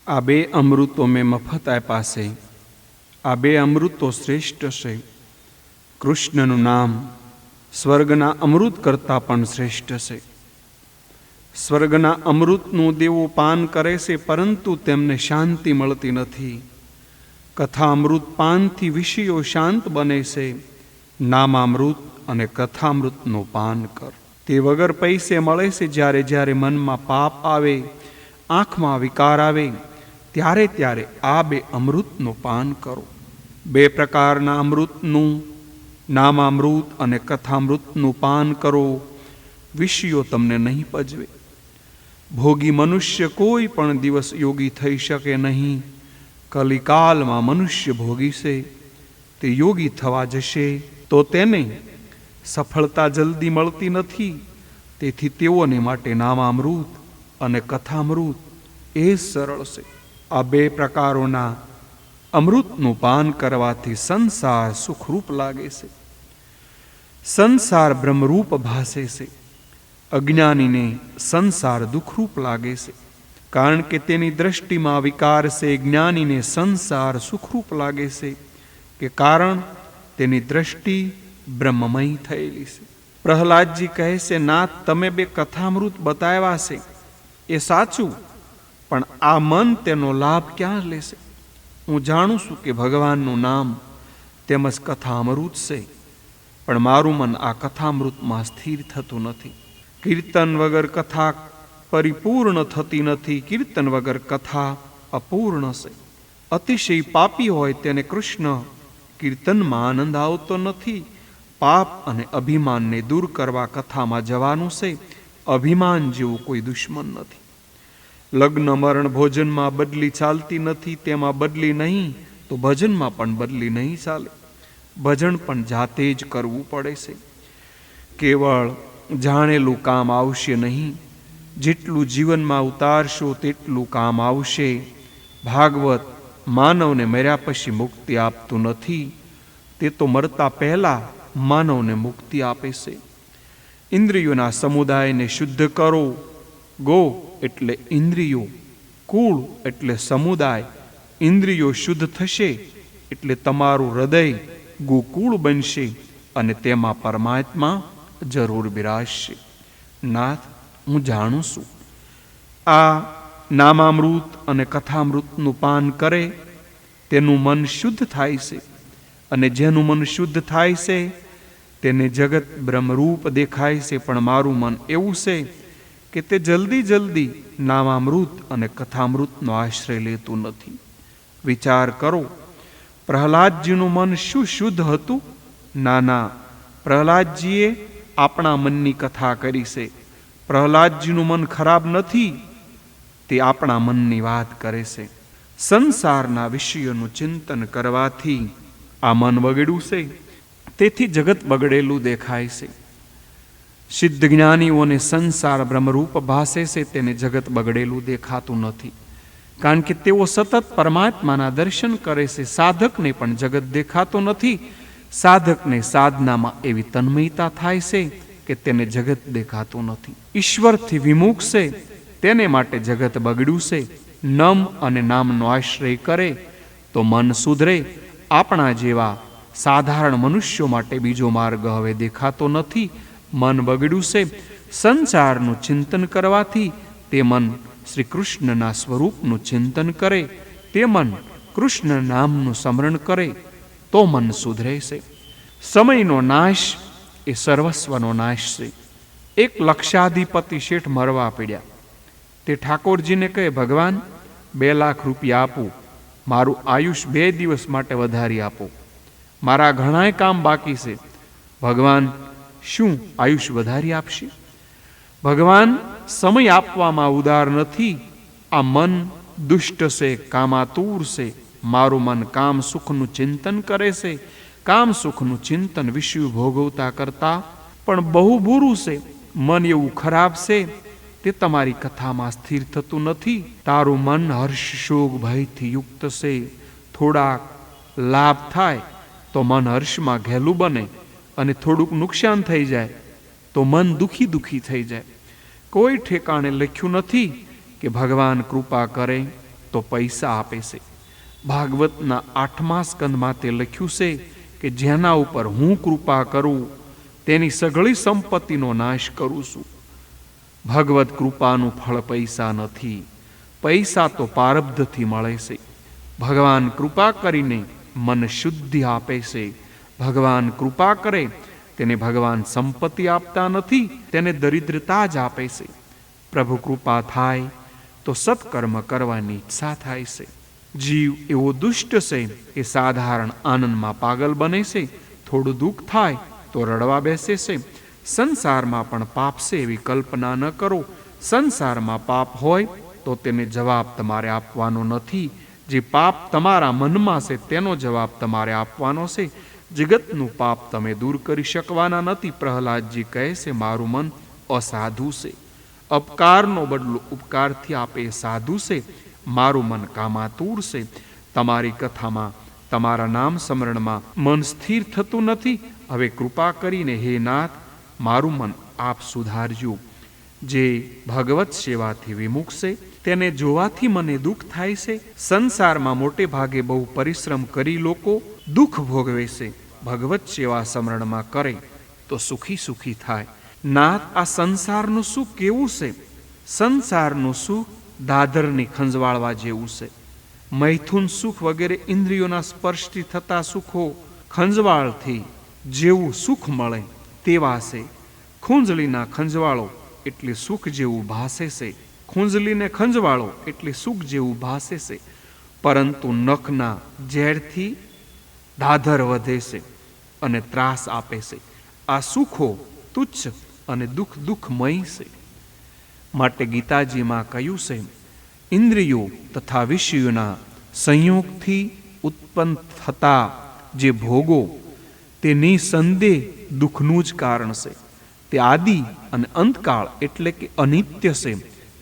આ બે અમૃતો મેં મફત આપ્યા છે. આ બે અમૃતો શ્રેષ્ઠ છે. કૃષ્ણનું નામ સ્વર્ગના અમૃત કરતાં પણ શ્રેષ્ઠ છે. સ્વર્ગના અમૃતનું દેવો પાન કરે છે, પરંતુ તેમને શાંતિ મળતી નથી. કથામૃત પાનથી વિષયો શાંત બને છે. નામામૃત અને કથામૃતનું પાન કર. તે વગર પૈસે મળે છે. જ્યારે જ્યારે મનમાં પાપ આવે, આંખમાં વિકાર આવે, ત્યારે ત્યારે આ બે અમૃતનું પાન કરો. બે પ્રકારના અમૃતનું, નામામૃત અને કથામૃતનું પાન કરો. વિષયો તમને નહીં પજવે. ભોગી મનુષ્ય કોઈ પણ દિવસ યોગી થઈ શકે નહીં. કલિકાલમાં મનુષ્ય ભોગી છે. તે યોગી થવા જશે તો તેને સફળતા જલ્દી મળતી નથી. તેથી તેઓને માટે નામામૃત અને કથામૃત એ સરળ છે. આ બે પ્રકારોના અમૃતનું પાન કરવાથી સંસાર સુખરૂપ લાગે છે. સંસાર બ્રહ્મરૂપ ભાસે છે. અજ્ઞાનીને સંસાર દુઃખરૂપ લાગે છે, કારણ કે તેની દ્રષ્ટિમાં વિકાર છે. જ્ઞાનીને સંસાર સુખરૂપ લાગે છે, કે કારણ તેની દ્રષ્ટિ બ્રહ્મમય થયેલી છે. પ્રહલાદજી કહે છે, નાથ, તમે બે કથામૃત બતાવ્યા છે એ સાચું, પણ આ મન તેનો લાભ ક્યાં લેશે? હું જાણું છું કે ભગવાનનું નામ તેમજ કથામૃત છે, પણ મારું મન આ કથામૃતમાં સ્થિર થતું નથી. કીર્તન વગર કથા પરિપૂર્ણ થતી નથી. કીર્તન વગર કથા અપૂર્ણ છે. અતિશય પાપી હોય તેને કૃષ્ણ કીર્તનમાં આનંદ આવતો નથી. પાપ અને અભિમાનને દૂર કરવા કથામાં જવાનું છે. અભિમાન જેવું કોઈ દુશ્મન નથી. લગ્ન મરણ ભોજનમાં બદલી ચાલતી નથી. તેમાં બદલી નહીં તો ભજનમાં પણ બદલી નહીં ચાલે. ભજન પણ જાતે જ કરવું પડે છે. કેવળ જાણેલું કામ આવશે નહીં. જેટલું જીવનમાં ઉતારશો તેટલું કામ આવશે. ભાગવત માનવને મર્યા પછી મુક્તિ આપતું નથી. તે તો મરતા પહેલા માનવને મુક્તિ આપે છે. ઇન્દ્રિયોના સમુદાયને શુદ્ધ કરો. ગો એટલે ઇન્દ્રિયો, કુળ એટલે સમુદાય. ઇન્દ્રિયો શુદ્ધ થશે એટલે તમારું હૃદય ગોકુળ બનશે અને તેમાં પરમાત્મા જરૂર બિરાજશે. નાથ, હું જાણું છું આ નામામૃત અને કથામૃતનું પાન કરે તેનું મન શુદ્ધ થાય છે, અને જેનું મન શુદ્ધ થાય છે તેને જગત બ્રહ્મરૂપ દેખાય છે. પણ મારું મન એવું છે કે તે જલ્દી જલ્દી નામામૃત અને કથામૃતનો આશ્રય લેતું નથી. વિચાર કરો, પ્રહલાદજીનું મન શું શુદ્ધ હતું? ના, પ્રહલાદજીએ આપણા મનની કથા કરી છે. પ્રહલાદજીનું મન ખરાબ નથી, તે આપણા મનની વાત કરે છે. સંસારના વિષયોનું ચિંતન કરવાથી આ મન બગડ્યું છે, તેથી જગત બગડેલું દેખાય છે. સિદ્ધ જ્ઞાનીઓને સંસાર બ્રહ્મરૂપ ભાસે છે, તેને જગત બગડેલું દેખાતું નથી, કારણ કે તેઓ સતત પરમાત્માના દર્શન કરે છે. સાધકને પણ જગત દેખાતો નથી. સાધકને સાધનામાં એવી તન્મયતા થાય છે કે તેને જગત દેખાતું નથી. ઈશ્વરથી વિમુખ છે, તેને માટે જગત બગડ્યું છે. નમ અને નામનો આશ્રય કરે તો મન સુધરે. આપણા જેવા સાધારણ મનુષ્યો માટે બીજો માર્ગ હવે દેખાતો નથી. મન બગડ્યું છે. સંસારનું ચિંતન કરવાથી તે મન શ્રી કૃષ્ણના સ્વરૂપનું ચિંતન કરે. તે મન કૃષ્ણ નામનું સ્મરણ કરે તો મન સુધરે છે. સમયનો નાશ એ સર્વસ્વનો નાશ છે. એક લક્ષાધિપતિ શેઠ મરવા પડ્યા. તે ઠાકોરજીને કહે, ભગવાન, 2 લાખ રૂપિયા આપું, મારું આયુષ 2 દિવસ માટે વધારી આપો. મારા ઘણાય કામ બાકી છે. ભગવાન શું આયુષ વધારી આપશે? ભગવાન સમય આપવામાં ઉદાર નથી. આ મન દુષ્ટ છે, કામાતુર છે. મારું મન કામ સુખનું ચિંતન કરે છે. કામ સુખનું ચિંતન વિષય ભોગવતા કરતા પણ બહુ બુરું છે. મન એવું ખરાબ છે, તે તમારી કથામાં સ્થિર થતું નથી. તારું મન હર્ષ શોક ભયથી યુક્ત છે. થોડાક લાભ થાય તો મન હર્ષમાં ઘેલું બને, અને થોડુંક નુકસાન થઈ જાય તો મન દુખી થઈ જાય. કોઈ ઠેકાણે લખ્યું નથી કે ભગવાન કૃપા કરે તો પૈસા આપે છે. ભાગવતના 8મા સ્કંદમાં તે લખ્યું છે કે જેના ઉપર હું કૃપા કરું તેની સઘળી સંપત્તિનો નાશ કરું છું. ભગવત કૃપાનું ફળ પૈસા નથી. પૈસા તો પારબ્ધથી મળે છે. ભગવાન કૃપા કરીને મન શુદ્ધિ આપે છે. ભગવાન કૃપા કરે તેને ભગવાન સંપત્તિ આપતા નથી, તેને દરિદ્રતા જ આપે છે. પ્રભુ કૃપા થાય તો સત્કર્મ કરવાની ઈચ્છા થાય છે. જીવ એવો દુષ્ટ છે કે સાધારણ આનંદમાં પાગલ બને છે. થોડું દુઃખ થાય તો રડવા બેસે છે. સંસારમાં પણ પાપ છે એવી કલ્પના ન કરો. સંસારમાં પાપ હોય તો તેને જવાબ તમારે આપવાનો નથી. જે પાપ તમારા મનમાં છે તેનો જવાબ તમારે આપવાનો છે. જગતનું પાપ તમે દૂર કરી શકવાના નથી. પ્રહલાદજી કહે છે મારું મન અસાધુ છે. અપકારનો બદલો ઉપકારથી આપે એ સાધુ છે. મારું મન કામાતુર છે. તમારી કથામાં, તમારા નામ સ્મરણમાં મન સ્થિર થતું નથી. હવે કૃપા કરીને હે નાથ, મારું મન આપ સુધારજો. જે ભગવત સેવાથી વિમુખ છે તેને જોવાથી મને દુઃખ થાય છે. સંસારમાં મોટે ભાગે બહુ પરિશ્રમ કરી લોકો દુઃખ ભોગવે છે. ભગવત સેવા સ્મરણમાં કરે તો સુખી સુખી થાય. નાથ, આ સંસારનું સુખ કેવું છે? સંસારનું સુખ દાદરને ખંજવાળવા જેવું છે. મૈથુન સુખ વગેરે ઇન્દ્રિયોના સ્પર્શથી થતા સુખો ખંજવાળથી જેવું સુખ મળે તેવા છે. ખૂંજલીના ખંજવાળો એટલે સુખ જેવું ભાસે છે. ખૂંજલીને ખંજવાળો એટલે સુખ જેવું ભાસે છે. પરંતુ નખના ઝેરથી દાદર વધે છે અને ત્રાસ આપે છે. આ સુખો તુચ્છ અને દુઃખમય છે. માટે ગીતાજીમાં કહ્યું છે, ઇન્દ્રિયો તથા વિષયોના સંયોગથી ઉત્પન્ન થતા જે ભોગો તે નિસંદેહ દુઃખનું જ કારણ છે. તે આદિ અને અંતકાળ એટલે કે અનિત્ય છે.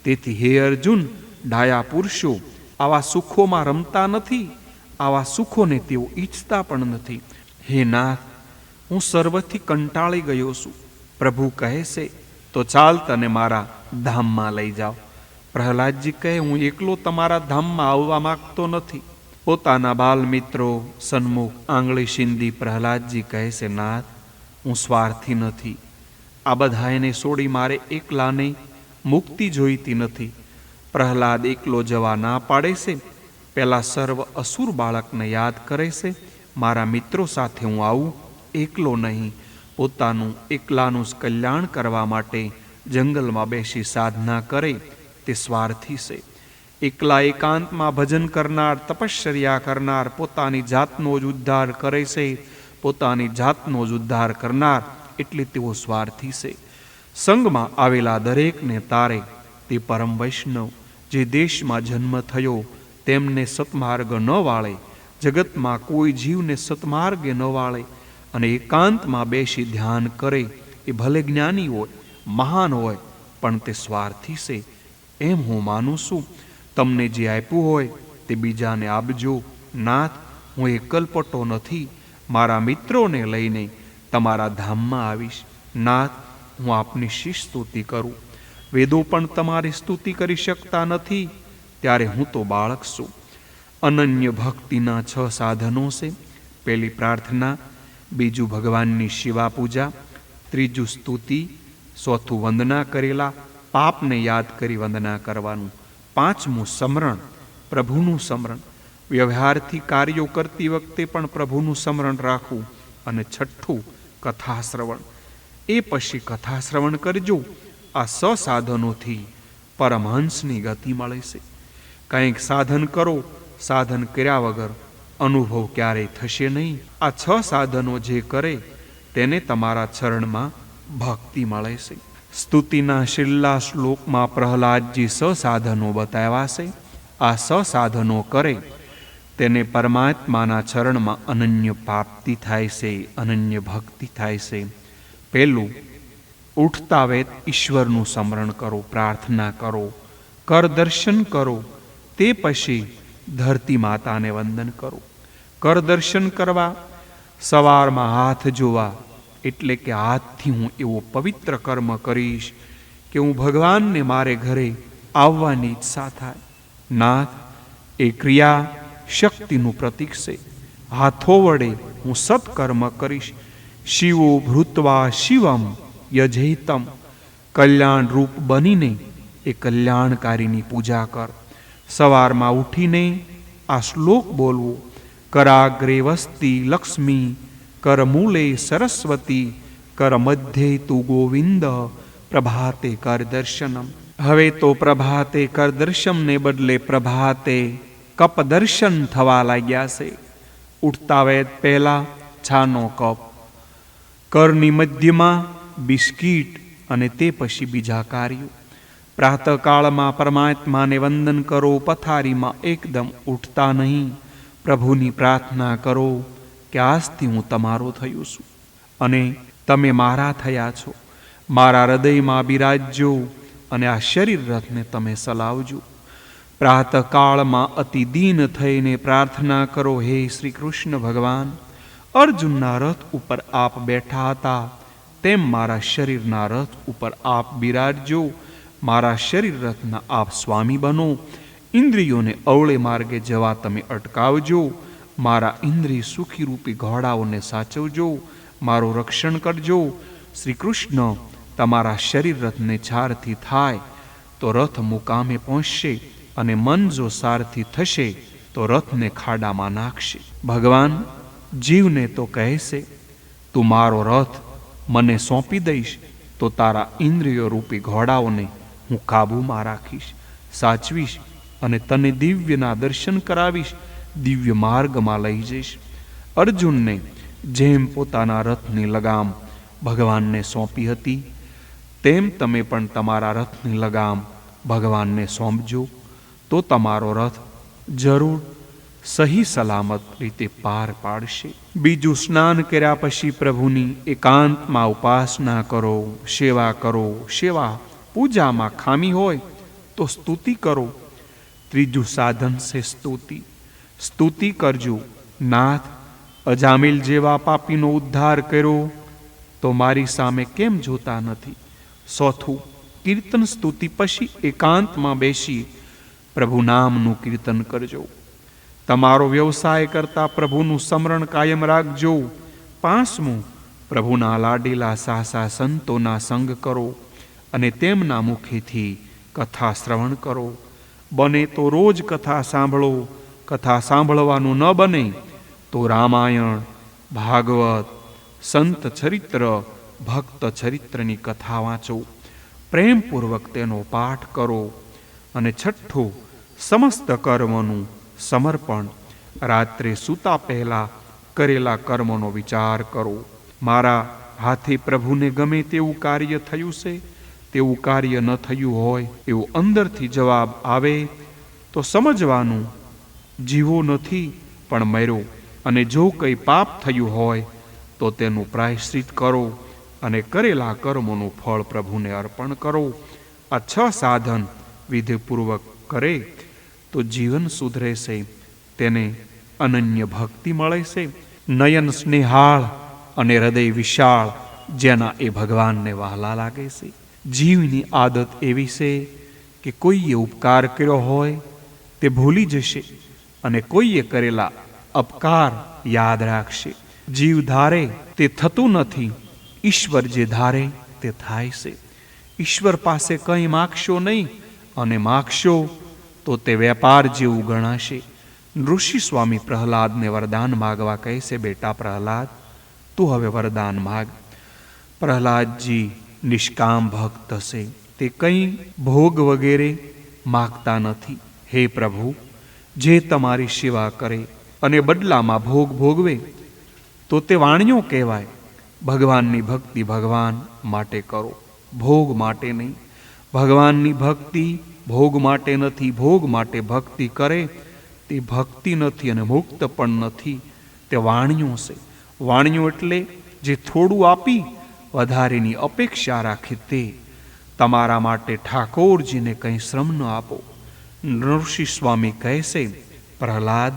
તેથી હે અર્જુન, ડાયા પુરુષો આવા સુખોમાં રમતા નથી. આવા સુખોને તેઓ ઈચ્છતા પણ નથી. હે નાથ, હું સર્વથી કંટાળી ગયો છું. પ્રભુ કહે છે તો ચાલ તને મારા ધામમાં લઈ જાઓ. પ્રહલાદજી કહે હું એકલો તમારા ધામમાં આવવા માંગતો નથી. પોતાના બાલ મિત્રો સન્મુખ આંગળી શીંદી પ્રહલાદજી કહે છે નાથ, હું સ્વાર્થી નથી. આ બધાને છોડી મારે એકલાને મુક્તિ જોઈતી નથી. પ્રહલાદ એકલો જવા ના પાડે છે. પેલા સર્વ અસુર બાળકને યાદ કરે છે. મારા મિત્રો સાથે હું આવું, એકલો નહીં. પોતાનું એકલાનું જ કલ્યાણ કરવા માટે જંગલમાં બેસી સાધના કરે તે સ્વાર્થી છે. એકલા એકાંતમાં ભજન કરનાર, તપશ્ચર્યા કરનાર, પોતાની જાતનો જ ઉદ્ધાર કરે છે. પોતાની જાતનો જ ઉદ્ધાર કરનાર એટલે તેઓ સ્વાર્થી છે. સંગમાં આવેલા દરેકને તારે તે પરમ વૈષ્ણવ જે દેશમાં જન્મ થયો તેમને સત્માર્ગ ન વાળે, જગતમાં કોઈ જીવને સત્માર્ગે ન વાળે અને એકાંતમાં બેસી ધ્યાન કરે એ ભલે જ્ઞાની હોય, મહાન હોય, પણ તે સ્વાર્થી છે એમ હું માનું છું. તમને જે આપ્યું હોય તે બીજાને આપજો. નાથ, હું એકલપટો નથી. મારા મિત્રોને લઈને તમારા ધામમાં આવીશ. નાથ, હું આપની શી સ્તુતિ કરું? વેદો પણ તમારી સ્તુતિ કરી શકતા નથી. ત્યારે હું તો બાળક છું. અનન્ય ભક્તિના 6 સાધનો છે. પહેલી પ્રાર્થના, બીજું ભગવાનની શિવા પૂજા, ત્રીજું સ્તુતિ, ચોથું વંદના કરેલા પાપને યાદ કરી વંદના કરવાનું, પાંચમું સ્મરણ, પ્રભુનું સ્મરણ, વ્યવહારથી કાર્યો કરતી વખતે પણ પ્રભુનું સ્મરણ રાખવું, અને છઠ્ઠું કથા શ્રવણ. એ પછી કથા શ્રવણ કરજો. આ સાધનોથી પરમહંસની ગતિ મળે છે. કંઈક સાધન કરો, સાધન કર્યા વગર અનુભવ ક્યારેય થશે નહીં. આ 6 સાધનો જે કરે તેને તમારા ચરણમાં ભક્તિ મળે છે. સ્તુતિના છેલ્લા શ્લોકમાં પ્રહલાદજી 6 સાધનો બતાવ્યા છે. આ 6 સાધનો કરે તેને પરમાત્માના ચરણમાં અનન્ય પ્રાપ્તિ થાય છે, અનન્ય ભક્તિ થાય છે. પહેલું, ઉઠતા વેત ઈશ્વરનું સ્મરણ કરો, પ્રાર્થના કરો, કર દર્શન કરો. તે પછી ધરતી માતાને વંદન કરો. કર દર્શન કરવા, સવારમાં હાથ જોવા, એટલે કે હાથથી હું એવો પવિત્ર કર્મ કરીશ કે હું ભગવાનને મારે ઘરે આવવાની ઈચ્છા થાય. નાથ, એ ક્રિયા શક્તિનું પ્રતીક છે. હાથો વડે હું સત્કર્મ કરીશ. શિવો ભૃત્વા શિવમ યજેતમ. કલ્યાણ રૂપ બનીને એ કલ્યાણકારીની પૂજા કર. સવારમાં ઉઠીને આ શ્લોક બોલવો. કરાગ્રે વસ્તી લક્ષ્મી, કરમૂલે સરસ્વતી, કર મધ્યે તું ગોવિંદ, પ્રભાતે કર દર્શનમ. હવે તો પ્રભાતે કર દર્શનને બદલે પ્રભાતે કપ દર્શન થવા લાગ્યા છે. ઉઠતા વેત પહેલા છાનો કપ, કરની મધ્યમાં બિસ્કીટ અને તે પછી બીજા કાર્યો. પ્રાતઃકાળમાં પરમાત્માને વંદન કરો. પથારીમાં એકદમ ઉઠતા નહીં. પ્રભુની પ્રાર્થના કરો કે આજથી હું તમારો થયો છું અને તમે મારા થયા છો. મારા હૃદયમાં બિરાજજો અને આ શરીર રથને તમે ચલાવજો. પ્રાતઃકાળમાં અતિ દીન થઈને પ્રાર્થના કરો, હે શ્રી કૃષ્ણ ભગવાન, અર્જુનના રથ ઉપર આપ બેઠા હતા તેમ મારા શરીરના રથ ઉપર આપ બિરાજજો. મારા શરીર રથના આપ સ્વામી બનો. ઇન્દ્રિયોને અવળે માર્ગે જવા તમે અટકાવજો. મારા ઇન્દ્રિય સુખી રૂપી ઘોડાઓને સાચવજો. મારું રક્ષણ કરજો. શ્રી કૃષ્ણ તમારા શરીર રથને છારથી થાય તો રથ મુકામે પહોંચશે અને મન જો સારથી થશે તો રથને ખાડામાં નાખશે. ભગવાન જીવને તો કહેશે, તું મારો રથ મને સોંપી દઈશ તો તારા ઇન્દ્રિયો રૂપી ઘોડાઓને હું કાબૂમાં રાખીશ, સાચવીશ અને તને દિવ્યના દર્શન કરાવીશ, દિવ્ય માર્ગમાં લઈ જઈશ. અર્જુનને જેમ પોતાના રથની લગામ ભગવાનને સોંપી હતી તેમ તમે પણ તમારા રથની લગામ ભગવાનને સોંપજો તો તમારો રથ જરૂર સહી સલામત રીતે પાર પાડશે. બીજું, સ્નાન કર્યા પછી પ્રભુની એકાંતમાં ઉપાસના કરો, સેવા કરો. સેવા પૂજામાં ખામી હોય તો સ્તુતિ કરો. ત્રીજું સાધન છે સ્તુતિ. સ્તુતિ કરજો. નાથ, અજામિલ જેવા પાપીનો ઉદ્ધાર કર્યો તો મારી સામે કેમ જોતા નથી? ચોથું, કીર્તન સ્તુતિ પછી એકાંતમાં બેસી પ્રભુ નામનું કીર્તન કરજો. તમારો વ્યવસાય કરતા પ્રભુનું સ્મરણ કાયમ રાખજો. પાંચમું, પ્રભુના લાડીલા સાસા સંતોના સંગ કરો અને તેમના મુખેથી કથા શ્રવણ કરો. બને તો રોજ કથા સાંભળો. કથા સાંભળવાનું ન બને તો રામાયણ, ભાગવત, સંત ચરિત્ર, ભક્ત ચરિત્રની કથા વાંચો. પ્રેમપૂર્વક તેનો પાઠ કરો. અને છઠ્ઠું, સમસ્ત કર્મોનું સમર્પણ. રાત્રે સૂતા પહેલા કરેલા કર્મોનો વિચાર કરો. મારા હાથે પ્રભુને ગમે તેવું કાર્ય થયું છે, તેવું કાર્ય ન થયું હોય એવું અંદરથી જવાબ આવે તો સમજવાનું જીવો નથી પણ મર્યો. અને જો કંઈ પાપ થયું હોય તો તેનું પ્રાયશ્ચિત કરો અને કરેલા કર્મોનું ફળ પ્રભુને અર્પણ કરો. આ 6 સાધન વિધિપૂર્વક કરે તો જીવન સુધરે છે, તેને અનન્ય ભક્તિ મળે છે. નયન સ્નેહાળ અને હૃદય વિશાળ, જેના એ ભગવાનને વહાલા લાગે છે. જીવની આદત એવી છે કે કોઈએ ઉપકાર કર્યો હોય તે ભૂલી જશે અને કોઈએ કરેલા અપકાર યાદ રાખશે. જીવ ધારે તે થતું નથી, ઈશ્વર જે ધારે તે થાય છે. ઈશ્વર પાસે કંઈ માગશો નહીં અને માગશો તો તે વેપાર જેવું ગણાશે. ઋષિ સ્વામી પ્રહલાદને વરદાન માગવા કહે છે, બેટા પ્રહલાદ, તું હવે વરદાન માગ. પ્રહલાદજી નિષ્કામ ભક્ત છે, તે કંઈ ભોગ વગેરે માગતા નથી. હે પ્રભુ, જે તમારી સેવા કરે અને બદલામાં ભોગ ભોગવે તો તે વાણિયો કહેવાય. ભગવાનની ભક્તિ ભગવાન માટે કરો, ભોગ માટે નહીં. ભગવાનની ભક્તિ ભોગ માટે નથી. ભોગ માટે ભક્તિ કરે તે ભક્તિ નથી અને મુક્ત પણ નથી, તે વાણિયો છે. વાણિયો એટલે જે થોડું આપી વધારેની અપેક્ષા રાખે તે. તમારા માટે ઠાકોરજીને કંઈ શ્રમ ન આપો. ઋષિ સ્વામી કહે છે, પ્રહલાદ,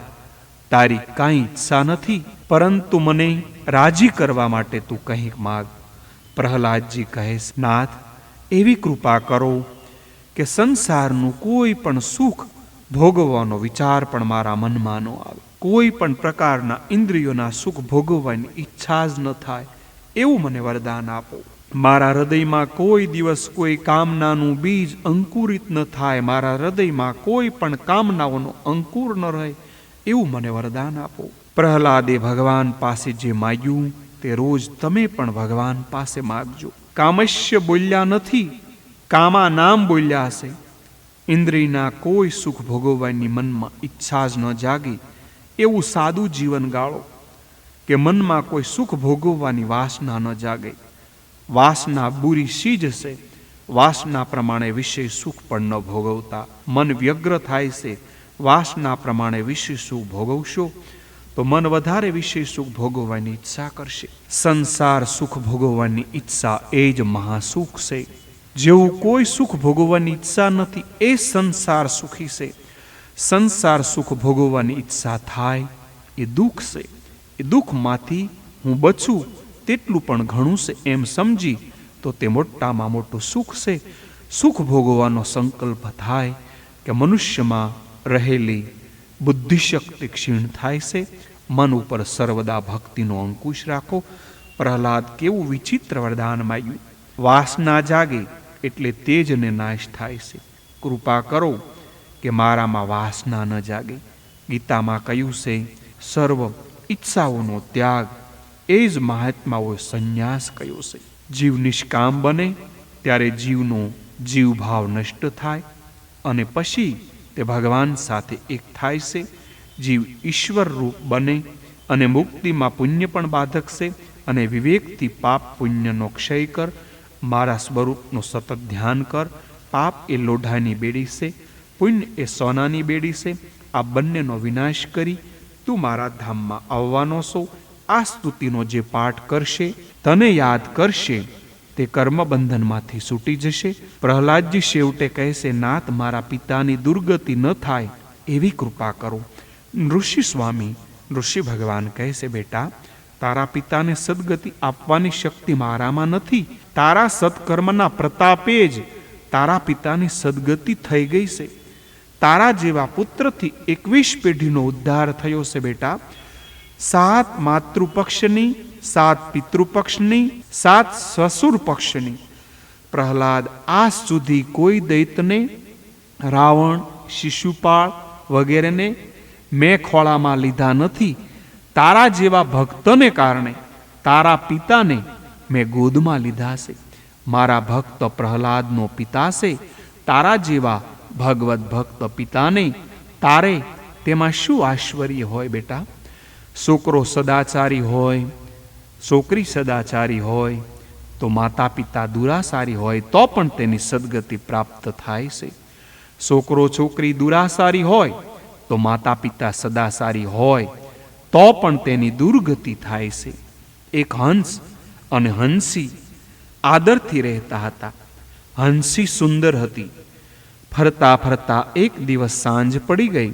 તારી કાંઈ ઈચ્છા નથી, પરંતુ મને રાજી કરવા માટે તું કંઈક માગ. પ્રહલાદજી કહે છે, નાથ, એવી કૃપા કરો કે સંસારનું કોઈ પણ સુખ ભોગવવાનો વિચાર પણ મારા મનમાં ન આવે. કોઈ પણ પ્રકારના ઇન્દ્રિયોના સુખ ભોગવવાની ઈચ્છા જ ન થાય એવું મને વરદાન આપો. મારા હૃદયમાં કોઈ દિવસ કોઈ કામનાનું બીજ અંકુરિત ન થાય. મારા હૃદયમાં કોઈ પણ કામનાઓનો અંકુર ન રહે એવું મને વરદાન આપો. પ્રહલાદે ભગવાન પાસે જે માગ્યું તે રોજ તમે પણ ભગવાન પાસે માગજો. કામસ્ય બોલ્યા નથી, કામા નામ બોલ્યા હશે. ઇન્દ્રિયના કોઈ સુખ ભોગવવાની મનમાં ઈચ્છા જ ન જાગે એવું સાદું જીવન ગાળો કે મનમાં કોઈ સુખ ભોગવવાની વાસના ન જાગે. વાસના બુરી ચીજ છે. વાસના પ્રમાણે વિષય સુખ પણ ન ભોગવતા. મન વ્યગ્ર થાય છે. વાસના પ્રમાણે વિષય સુખ ભોગવશો તો મન વધારે વિષય સુખ ભોગવવાની ઈચ્છા કરશે. સંસાર સુખ ભોગવવાની ઈચ્છા એ જ મહાસુખ છે. જેવું કોઈ સુખ ભોગવવાની ઈચ્છા નથી એ સંસાર સુખી છે. સંસાર સુખ ભોગવવાની ઈચ્છા થાય એ દુઃખ છે. એ દુઃખમાંથી હું બચું તેટલું પણ ઘણું છે એમ સમજી તો તે મોટામાં મોટું સુખ છે. સુખ ભોગવવાનો સંકલ્પ થાય કે મનુષ્યમાં રહેલી બુદ્ધિશક્તિ ક્ષીણ થાય છે. મન ઉપર સર્વદા ભક્તિનો અંકુશ રાખો. પ્રહલાદ કેવું વિચિત્ર વરદાન માગ્યું. વાસના જાગે એટલે તેજને નાશ થાય છે. કૃપા કરો કે મારામાં વાસના ન જાગે. ગીતામાં કહ્યું છે સર્વ ઈચ્છાઓનો ત્યાગ એ જ મહાત્માઓએ સંન્યાસ કહ્યો છે. જીવ નિષ્કામ બને ત્યારે જીવનો જીવભાવ નષ્ટ થાય અને પછી તે ભગવાન સાથે એક થાય છે. જીવ ઈશ્વર રૂપ બને અને મુક્તિમાં પુણ્ય પણ બાધક છે. અને વિવેકથી પાપ પુણ્યનો ક્ષય કર. મારા સ્વરૂપનું સતત ધ્યાન કર. પાપ એ લોઢાની બેડી છે, પુણ્ય એ સોનાની બેડી છે. આ બંનેનો વિનાશ કરી તું મારા ધામમાં આવવાનો છો. આ સ્તુતિનો જે પાઠ કરશે, તને યાદ કરશે, તે કર્મબંધનમાંથી છૂટી જશે. પ્રહલાદજી છેવટે કહેશે, નાથ મારા પિતાની દુર્ગતિ ન થાય એવી કૃપા કરો. ઋષિ સ્વામી ઋષિ ભગવાન કહેશે, બેટા તારા પિતાને સદગતિ આપવાની શક્તિ મારામાં નથી. તારા સત્કર્મના પ્રતાપે જ તારા પિતાની સદગતિ થઈ ગઈ છે. તારા જેવા પુત્રથી 21 પેઢીનો ઉદ્ધાર થયો છે. બેટા 7 માતૃપક્ષની, 7 પિતૃપક્ષની, 7 સસુર પક્ષની. પ્રહલાદ આજ સુધી કોઈ દૈતને, રાવણ, શિશુપાળ વગેરેને મેં ખોળામાં લીધા નથી. તારા જેવા ભક્તને કારણે તારા પિતાને મેં ગોદમાં લીધા છે. મારા ભક્ત પ્રહલાદનો પિતા છે. તારા જેવા ભગવત ભક્ત પિતાને તારે તેમાં શું આશ્ચર્ય હોય બેટા? છોકરો સદાચારી હોય, છોકરી સદાચારી હોય તો માતા પિતા દુરાસારી હોય તો પણ તેની સદગતિ પ્રાપ્ત થાય છે. છોકરો છોકરી દુરાસારી હોય તો માતા પિતા સદાચારી હોય તો પણ તેની દુર્ગતિ થાય છે. એક હંસ અને હંસી આદરથી રહેતા હતા. હંસી સુંદર હતી. ફરતા ફરતા એક દિવસ સાંજ પડી ગઈ.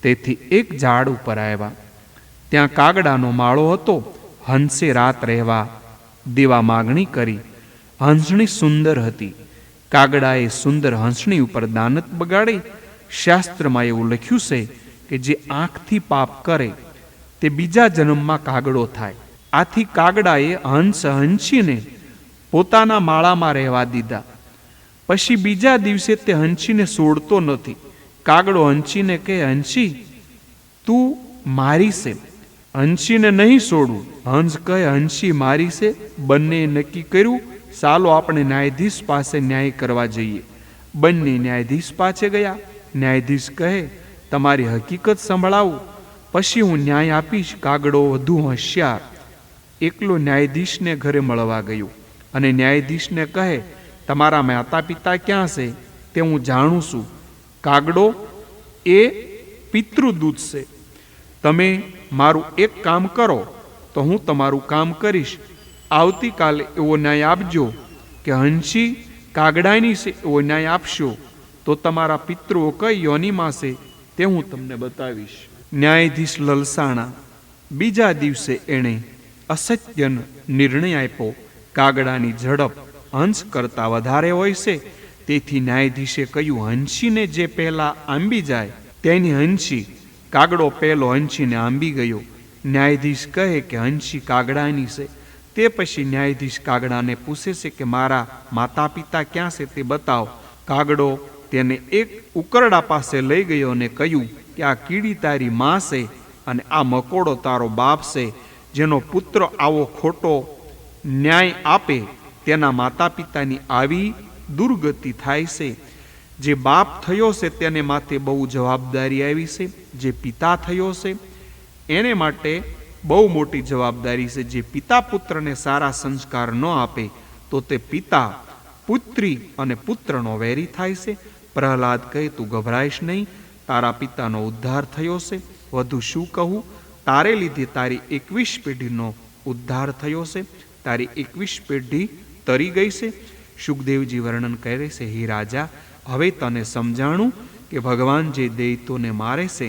તેથી એક ઝાડ ઉપર આવ્યા. ત્યાં કાગડાનો માળો હતો. હંસે રાત રહેવા દેવા માગણી કરી. હંસણી સુંદર હતી. કાગડાએ સુંદર હંસણી ઉપર દાનત બગાડી. શાસ્ત્રમાં એવું લખ્યું છે કે જે આંખથી પાપ કરે તે બીજા જન્મમાં કાગડો થાય. આથી કાગડાએ હંસ હંસીને પોતાના માળામાં રહેવા દીધા. પછી બીજા દિવસે તે હંસીને છોડતો નથી. કાગડો હંસીને કહે, હંસી તું મારી છે, હંસીને નહીં છોડવું. હંસ કહે, હંસી મારી છે. બંને નક્કી કર્યું, ચાલો આપણે ન્યાયાધીશ પાસે ન્યાય કરવા જઈએ. બંને ન્યાયાધીશ પાસે ગયા. ન્યાયાધીશ કહે, તમારી હકીકત સંભળાવું, પછી હું ન્યાય આપીશ. કાગડો વધુ હોશિયાર એકલો ન્યાયાધીશને ઘરે મળવા ગયો અને ન્યાયાધીશને કહે, તમારા માતા પિતા ક્યાં છે તે હું જાણું છું. કાગડો એ પિતૃદૂત છે. તમે મારું એક કામ કરો તો હું તમારું કામ કરીશ. આવતીકાલે એવો ન્યાય આપજો કે હંસી કાગડાની છે એવો ન્યાય આપશો તો તમારા પિતૃઓ કઈ યોનિમાં છે તે હું તમને બતાવીશ. ન્યાયાધીશ લલસાણા. બીજા દિવસે એણે અસત્ય નિર્ણય આપ્યો. કાગડાની ઝડપ હંસ કરતાં વધારે હોય છે. તેથી ન્યાયાધીશે કહ્યું, હંસીને જે પહેલા આંબી જાય તેની હંસી કાગડો પેલો હંસીને આંબી ગયો. ન્યાયાધીશ કહે કે હંસી કાગડાની છે. તે પછી ન્યાયાધીશ કાગડાને પૂછે છે કે મારા માતા પિતા ક્યાં છે તે બતાવ. કાગડો તેને એક ઉકરડા પાસે લઈ ગયો અને કહ્યું કે આ કીડી તારી માં છે અને આ મકોડો તારો બાપ છે. જેનો પુત્ર આવો ખોટો ન્યાય આપે તેના માતા પિતાની આવી દુર્ગતિ થાય છે. જે બાપ થયો છે તેને માથે બહુ જવાબદારી આવી છે. જે પિતા થયો છે એને માટે બહુ મોટી જવાબદારી છે. જે પિતા પુત્રને સારા સંસ્કાર ન આપે તો તે પિતા પુત્રી અને પુત્રનો વેરી થાય છે. પ્રહલાદ કહે તું ગભરાઈશ નહીં, તારા પિતાનો ઉદ્ધાર થયો છે. વધુ શું કહું, તારે લીધે તારી 21 પેઢીનો ઉદ્ધાર થયો છે. તારી 21 પેઢી તરી ગઈ છે. સુખદેવજી વર્ણન કરે છે, હે રાજા, હવે તને સમજાણું કે ભગવાન જે દૈત્યોને મારે છે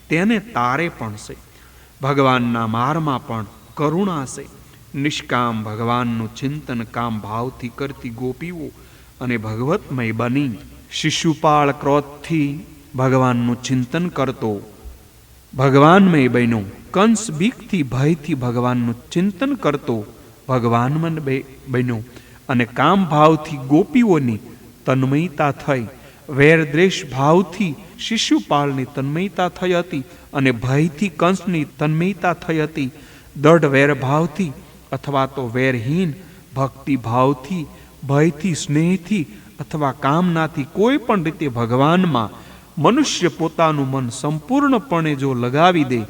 તેને તારે પણ છે. ભગવાનના મારમાં પણ કરુણા છે. નિષ્કામ ભગવાનનું ચિંતન કામ ભાવથી કરતી ગોપીઓ અને ભગવતમય બની શિશુપાળ ક્રોધથી ભગવાનનું ચિંતન કરતો ભગવાનમય બન્યો. કંસ બીકથી ભયથી ભગવાનનું ચિંતન કરતો ભગવાનમય બન્યો અને કામ ભાવથી ગોપીઓની તન્મયતા થઈ. વેર દ્વેષ ભાવથી શિશુપાળની તન્મયતા થઈ હતી અને ભયથી કંસની તન્મયતા થઈ હતી. દઢ વેર ભાવથી અથવા તો વેરહીન ભક્તિ ભાવથી, ભયથી, સ્નેહથી અથવા કામનાથી કોઈ પણ રીતે ભગવાનમાં મનુષ્ય પોતાનું મન સંપૂર્ણપણે જો લગાવી દે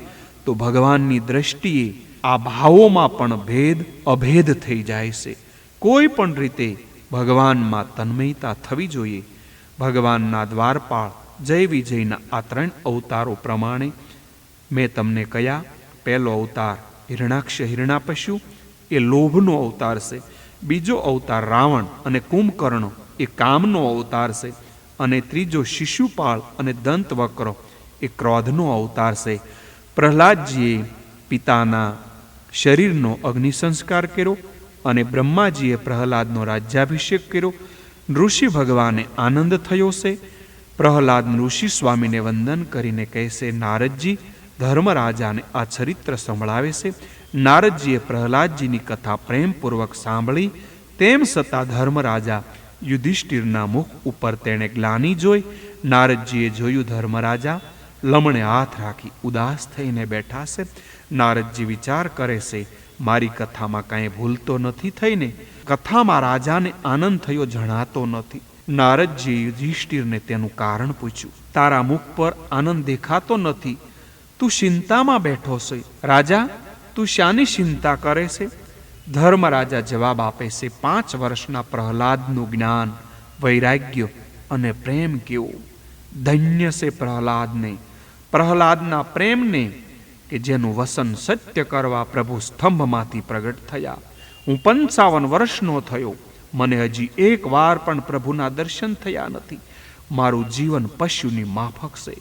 તો ભગવાનની દ્રષ્ટિએ આ ભાવોમાં પણ ભેદ અભેદ થઈ જાય છે. કોઈ પણ રીતે ભગવાનમાં તન્મયતા થવી જોઈએ. ભગવાનના દ્વારપાળ જય વિજયના આ 3 અવતારો પ્રમાણે મેં તમને કયા. પહેલો અવતાર હિરણાક્ષ હિરણાપશુ એ લોભનો અવતાર છે. બીજો અવતાર રાવણ અને કુંભકર્ણ એ કામનો અવતાર છે. અને ત્રીજો શિશુપાળ અને દંતવક્ર એ ક્રોધનો અવતાર છે. પ્રહલાદજીએ પિતાના શરીરનો અગ્નિ સંસ્કાર કર્યો અને બ્રહ્માજીએ પ્રહલાદનો રાજ્યાભિષેક કર્યો. ઋષિ ભગવાને આનંદ થયો છે. પ્રહલાદ ઋષિ સ્વામીને વંદન કરીને કહેશે, નારદજી ધર્મરાજાને આ ચરિત્ર સંભળાવે છે. નારદજીએ પ્રહલાદજીની કથા પ્રેમપૂર્વક સાંભળી. તેમ છતાં ધર્મરાજા યુધિષ્ઠિરના મુખ ઉપર તેણે ગ્લાની જોઈ. નારદજીએ જોયું ધર્મરાજા લમણે હાથ રાખી ઉદાસ થઈને બેઠા છે. નારદજી વિચાર કરે છે, મારી કથામાં કાંઈ ભૂલ તો નથી થઈને? કથામાં રાજાને આનંદ થયો જણાતો નથી. નારદજીએ યુધિષ્ઠિરને તેનું કારણ પૂછ્યું. તારા મુખ પર આનંદ દેખાતો નથી, તું ચિંતામાં બેઠો છે. રાજા, તું શાની ચિંતા કરે છે? ધર્મરાજા જવાબ આપે છે, 5 વર્ષના પ્રહલાદનું જ્ઞાન, વૈરાગ્ય અને પ્રેમ કેવો ધન્ય છે પ્રહલાદને. પ્રહલાદના પ્રેમને કે જેનું વસન સત્ય કરવા પ્રભુ સ્તંભમાંથી પ્રગટ થયા. હું 55 વર્ષનો થયો, મને હજી એક વાર પણ પ્રભુના દર્શન થયા નથી. મારું જીવન પશુની માફક છે.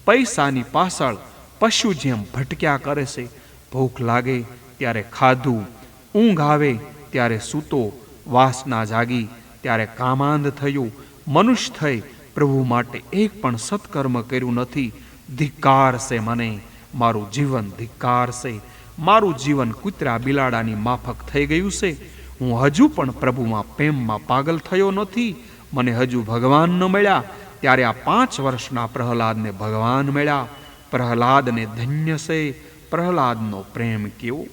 પૈસાની પાછળ પશુ જેમ ભટક્યા કરે છે. ભૂખ લાગે ત્યારે ખાધું, ઊંઘ આવે ત્યારે સૂતો, વાસના જાગી ત્યારે કામાંધ થયું. મનુષ્ય થઈ પ્રભુ માટે એક પણ સત્કર્મ કર્યું નથી. ધિક્કાર છે મને, મારું જીવન ધિક્કાર છે. મારું જીવન કૂતરા બિલાડાની માફક થઈ ગયું છે. હું હજુ પણ પ્રભુમાં પ્રેમમાં પાગલ થયો નથી. મને હજુ ભગવાન ન મળ્યા. ત્યારે આ 5 વર્ષના પ્રહલાદને ભગવાન મળ્યા. પ્રહલાદને ધન્ય છે. પ્રહલાદનો પ્રેમ કેવો,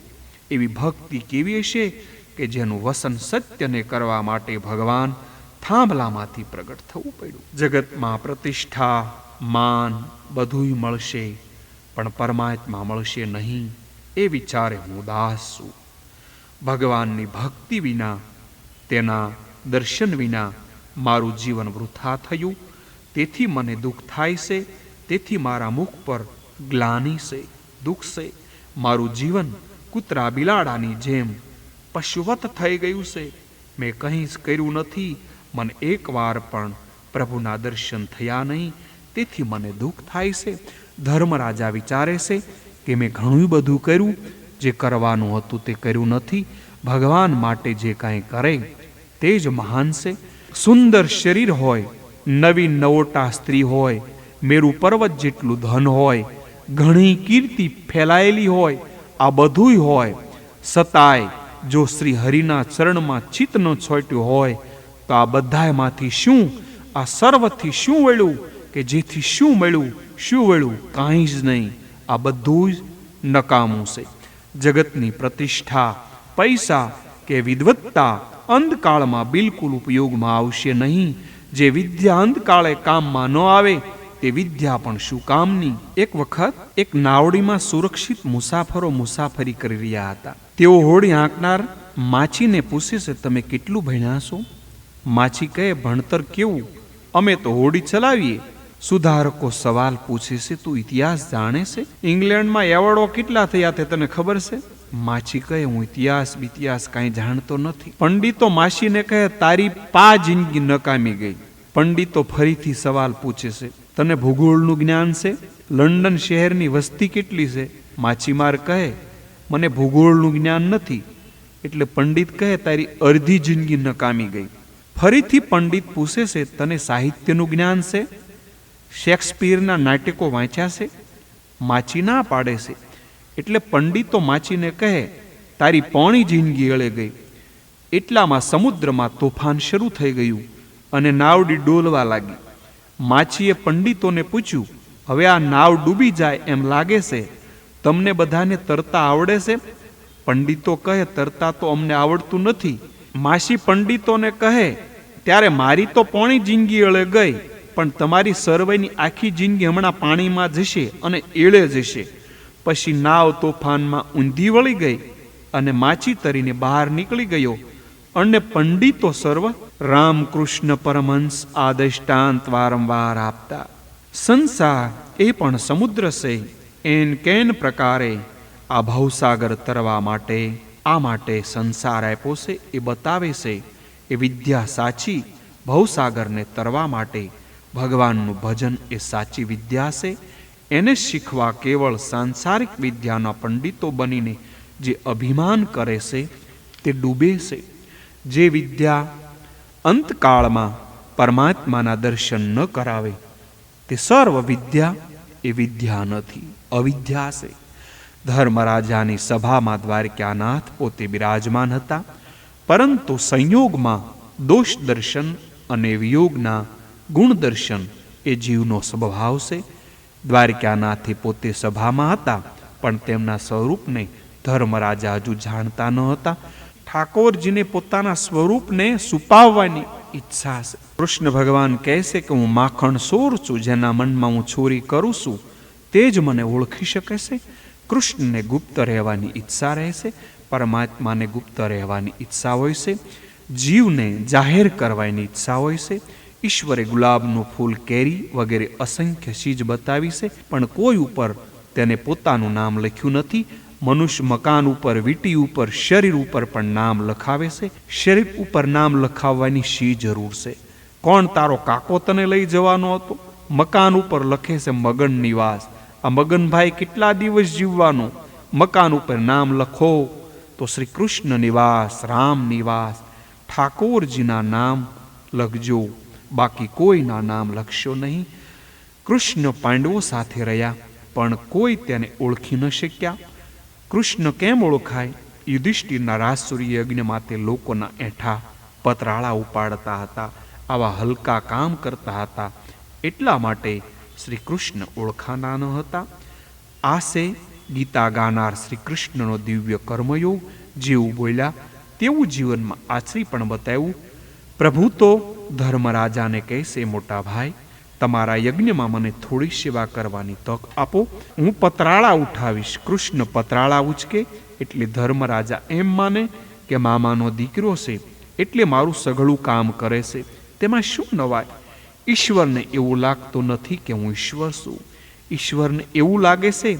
એવી ભક્તિ કેવી હશે કે જેનું વસન સત્યને કરવા માટે ભગવાન થાંભલામાંથી પ્રગટ થવું પડ્યું. જગતમાં પ્રતિષ્ઠા, માન બધુંય મળશે, પણ પરમાત્મા મળશે નહીં એ વિચારે હું ઉદાસ છું. ભગવાનની ભક્તિ વિના, તેના દર્શન વિના મારું જીવન વૃથા થયું. તેથી મને દુઃખ થાય છે. તેથી મારા મુખ પર ગ્લાનિ છે, દુઃખ છે. મારું જીવન કૂતરા બિલાડાની જેમ પશુવત થઈ ગયું છે. મેં કંઈ જ કર્યું નથી. મને એક વાર પણ પ્રભુના દર્શન થયા નહીં. તેથી મને દુઃખ થાય છે. ધર્મરાજા વિચારે છે કે મેં ઘણું બધું કર્યું, જે કરવાનું હતું તે કર્યું નથી. ભગવાન માટે જે કાંઈ કરે તે જ મહાન છે. સુંદર શરીર હોય, નવી નવોટા સ્ત્રી હોય, મેરુ પર્વત જેટલું ધન હોય, ઘણી કીર્તિ ફેલાયેલી હોય, આ બધુંય હોય, છતાંય જો શ્રી હરિના ચરણમાં ચિત્ત ન છોટ્યું હોય તો આ બધામાંથી શું, આ સર્વથી શું વળ્યું, કે જેથી શું મળ્યું, શું વળ્યું? કાંઈ જ નહીં. આ બધું જ નકામું છે. જગતની પ્રતિષ્ઠા, પૈસા કે વિદ્વત્તા અંતકાળમાં બિલકુલ ઉપયોગમાં આવશે નહીં. જે વિદ્યા અંતકાળે કામમાં ન આવે તે વિદ્યા પણ શું કામની. એક વખત એક નાવડીમાં સુરક્ષિત મુસાફરો મુસાફરી કરી રહ્યા હતા. તેઓ હોડી હાંકનાર માછીને પૂછે છે, તમે કેટલું ભણ્યા છો? માછી કહે, ભણતર કેવું, અમે તો હોડી ચલાવીએ. સુધારકો સવાલ પૂછે છે, તું ઇતિહાસ જાણે છે? ઇંગ્લેન્ડમાં એવોર્ડો કેટલા થયા તે તને ખબર છે? માછી કહે, હું ઇતિહાસ કાંઈ જાણતો નથી. પંડિતો માછીને કહે, તારી 5 જિંદગી નકામી ગઈ. પંડિતો ફરીથી સવાલ પૂછે છે, તને ભૂગોળનું જ્ઞાન છે? લંડન શહેરની વસ્તી કેટલી છે? માછીમાર કહે, મને ભૂગોળનું જ્ઞાન નથી. એટલે પંડિત કહે, તારી અડધી જિંદગી નકામી ગઈ. ફરીથી પંડિત પૂછે છે, તને સાહિત્યનું જ્ઞાન છે? શેક્સપિયરના નાટકો વાંચ્યા છે? માછી ના પાડે છે. એટલે પંડિતો માછીને કહે, તારી પોણી જિંદગી અળે ગઈ. એટલામાં સમુદ્રમાં તોફાન શરૂ થઈ ગયું અને નાવડી ડોલવા લાગી. માછીએ પંડિતોને પૂછ્યું, હવે આ નાવ ડૂબી જાય એમ લાગે છે, તમને બધાને તરતા આવડે છે? પંડિતો કહે, તરતા તો અમને આવડતું નથી. માછી પંડિતોને કહે, ત્યારે મારી તો પોણી જિંદગી અળે ગઈ, પણ તમારી સર્વેની આખી જિંદગી હમણાં પાણીમાં જશે અને એળે જશે. પછી નાવ તોફાનમાં ઊંધી વળી ગઈ અને માછી તરીને બહાર નીકળી ગયો. અને પંડિતો સર્વ રામકૃષ્ણ પરમહંસ આ દ્રષ્ટાંત વારંવાર આપતા. સંસાર એ પણ સમુદ્ર છે, એન કેન પ્રકારે આ ભવસાગર તરવા માટે, આ માટે સંસાર આપ્યો છે એ બતાવે છે. એ વિદ્યા સાચી ભવસાગરને તરવા માટે. ભગવાનનું ભજન એ સાચી વિદ્યા છે. એને શીખવા કેવળ સાંસારિક વિદ્યાના પંડિતો બનીને જે અભિમાન કરે છે તે ડૂબે છે. જે વિદ્યા અંતકાળમાં પરમાત્માના દર્શન ન કરાવે તે સર્વ વિદ્યા એ વિદ્યા નથી, અવિદ્યા છે. ધર્મરાજાની સભામાં દ્વારકાનાથ પોતે બિરાજમાન હતા, પરંતુ સંયોગમાં દોષ દર્શન અને વિયોગના ગુણ દર્શન એ જીવનો સ્વભાવ છે. દ્વારકાનાથે પોતે સભામાં હતા, પણ તેમના સ્વરૂપને ધર્મરાજા હજુ જાણતા ન હતા. ઠાકોરજીને પોતાના સ્વરૂપને છુપાવવાની ઈચ્છા છે. કૃષ્ણ ભગવાન કહે છે કે હું માખણ ચોર છું, જેના મનમાં હું ચોરી કરું છું તે જ મને ઓળખી શકે છે. કૃષ્ણને ગુપ્ત રહેવાની ઈચ્છા રહે છે, પરમાત્માને ગુપ્ત રહેવાની ઈચ્છા હોય છે, જીવને જાહેર કરવાની ઈચ્છા હોય છે. ઈશ્વરે ગુલાબનું ફૂલ, કેરી વગેરે અસંખ્ય ચીજ બતાવી છે, પણ કોઈ ઉપર તેને પોતાનું નામ લખ્યું નથી. મનુષ્ય મકાન ઉપર, વીંટી ઉપર, શરીર ઉપર પણ નામ લખાવે છે. શરીર ઉપર નામ લખાવવાની શી જરૂર છે? કોણ તારો કાકો તને લઈ જવાનો હતો? મકાન ઉપર લખે છે મગન નિવાસ. આ મગનભાઈ કેટલા દિવસ જીવવાનો? મકાન ઉપર નામ લખો તો શ્રી કૃષ્ણ નિવાસ, રામ નિવાસ, ઠાકોરજીના નામ લખજો, બાકી કોઈના નામ લખશો નહીં. કૃષ્ણ પાંડવો સાથે રહ્યા, પણ કોઈ તેને ઓળખી ન શક્યા. કૃષ્ણ કેમ ઓળખાય? યુધિષ્ઠિરના રાસુરી યજ્ઞમાં તે લોકોના એઠા પતરાળા ઉપાડતા હતા, આવા હલકા કામ કરતા હતા, એટલા માટે શ્રી કૃષ્ણ ઓળખાના ન હતા. આસે ગીતા ગાનાર શ્રી કૃષ્ણનો દિવ્ય કર્મયોગ, જેવું બોલ્યા તેવું જીવનમાં આચરી પણ બતાવ્યું. પ્રભુ તો ધર્મરાજાને કહેશે, મોટા ભાઈ, તમારા યજ્ઞમાં મને થોડી સેવા કરવાની તક આપો, હું પતરાળા ઉઠાવીશ. કૃષ્ણ પતરાળા ઉચકે એટલે ધર્મરાજા એમ માને કે મામાનો દીકરો છે એટલે મારું સઘળું કામ કરે છે, તેમાં શું નવાય? ઈશ્વરને એવું લાગતું નથી કે હું ઈશ્વર છું. ઈશ્વરને એવું લાગે છે